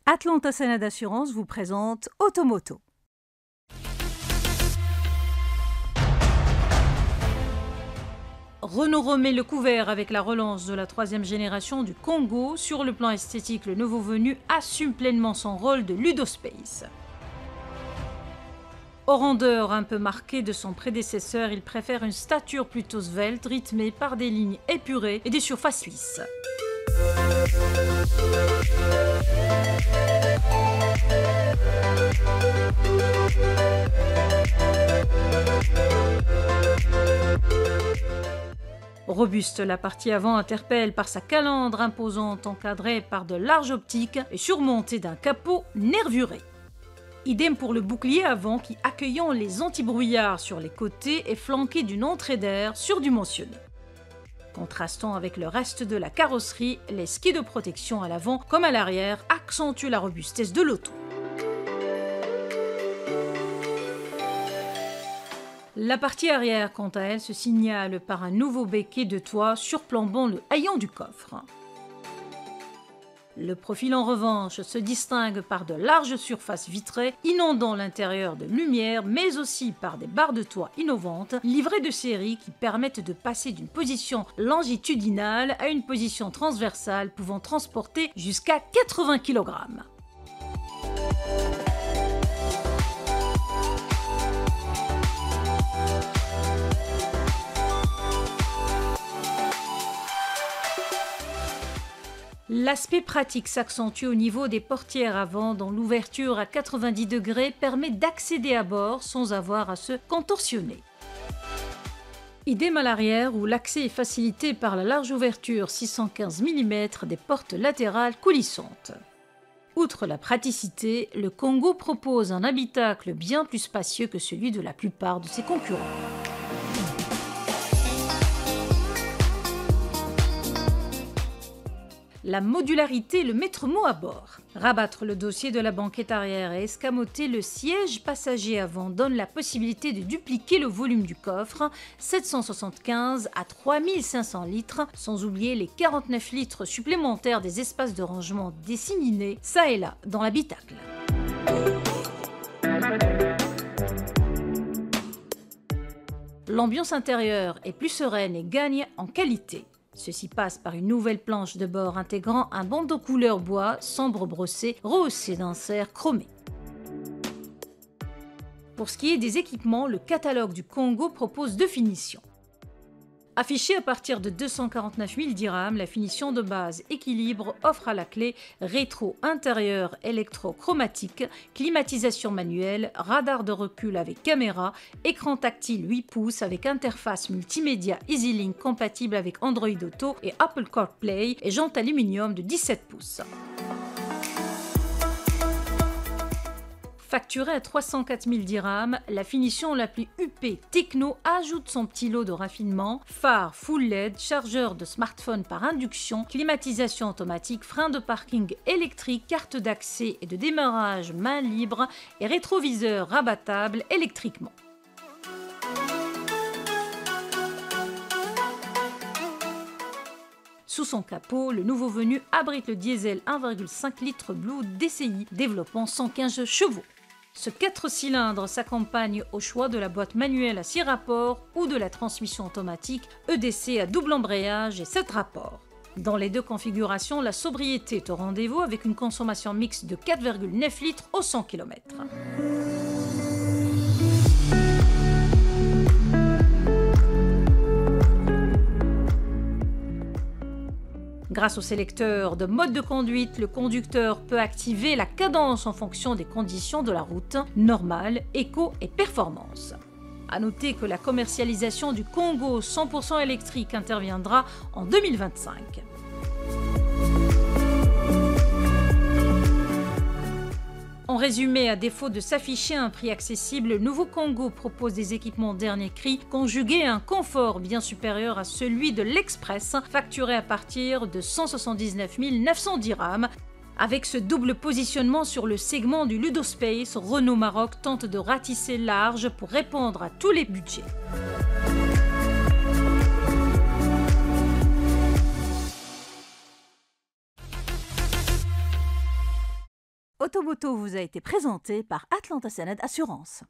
Atlanta Sénat d'Assurance vous présente Automoto. Renault remet le couvert avec la relance de la 3e génération du Kangoo. Sur le plan esthétique, le nouveau venu assume pleinement son rôle de ludospace. Au rondeur un peu marqué de son prédécesseur, il préfère une stature plutôt svelte, rythmée par des lignes épurées et des surfaces lisses. Robuste, la partie avant interpelle par sa calandre imposante encadrée par de larges optiques et surmontée d'un capot nervuré. Idem pour le bouclier avant qui, accueillant les antibrouillards sur les côtés, est flanqué d'une entrée d'air surdimensionnée. Contrastant avec le reste de la carrosserie, les skis de protection à l'avant comme à l'arrière accentuent la robustesse de l'auto. La partie arrière, quant à elle, se signale par un nouveau béquet de toit surplombant le haillon du coffre. Le profil, en revanche, se distingue par de larges surfaces vitrées, inondant l'intérieur de lumière, mais aussi par des barres de toit innovantes, livrées de série qui permettent de passer d'une position longitudinale à une position transversale pouvant transporter jusqu'à 80 kg. L'aspect pratique s'accentue au niveau des portières avant, dont l'ouverture à 90 degrés permet d'accéder à bord sans avoir à se contorsionner. Idem à l'arrière où l'accès est facilité par la large ouverture 615 mm des portes latérales coulissantes. Outre la praticité, le Kangoo propose un habitacle bien plus spacieux que celui de la plupart de ses concurrents. La modularité est le maître mot à bord. Rabattre le dossier de la banquette arrière et escamoter le siège passager avant donne la possibilité de dupliquer le volume du coffre, 775 à 3500 litres, sans oublier les 49 litres supplémentaires des espaces de rangement disséminés, ça et là, dans l'habitacle. L'ambiance intérieure est plus sereine et gagne en qualité. Ceci passe par une nouvelle planche de bord intégrant un bandeau couleur bois sombre brossé rehaussé d'inserts chromés. Pour ce qui est des équipements, le catalogue du Kangoo propose deux finitions. Affichée à partir de 249 000 dirhams, la finition de base équilibre offre à la clé rétro intérieur électrochromatique, climatisation manuelle, radar de recul avec caméra, écran tactile 8 pouces avec interface multimédia EasyLink compatible avec Android Auto et Apple CarPlay et jantes aluminium de 17 pouces. Facturée à 304 000 dirhams, la finition la plus huppée techno ajoute son petit lot de raffinement, phare full LED, chargeur de smartphone par induction, climatisation automatique, frein de parking électrique, carte d'accès et de démarrage main libre et rétroviseur rabattable électriquement. Sous son capot, le nouveau venu abrite le diesel 1,5 litre Blue DCI développant 115 chevaux. Ce 4 cylindres s'accompagne au choix de la boîte manuelle à 6 rapports ou de la transmission automatique EDC à double embrayage et 7 rapports. Dans les deux configurations, la sobriété est au rendez-vous avec une consommation mixte de 4,9 litres au 100 km. Grâce au sélecteur de mode de conduite, le conducteur peut activer la cadence en fonction des conditions de la route, normale, éco et performance. A noter que la commercialisation du Kangoo 100% électrique interviendra en 2025. En résumé, à défaut de s'afficher à un prix accessible, le nouveau Kangoo propose des équipements dernier cri conjugués à un confort bien supérieur à celui de l'Express, facturé à partir de 179 900 dirhams. Avec ce double positionnement sur le segment du ludospace, Renault Maroc tente de ratisser large pour répondre à tous les budgets. Automoto vous a été présenté par Atlanta Sened Assurance.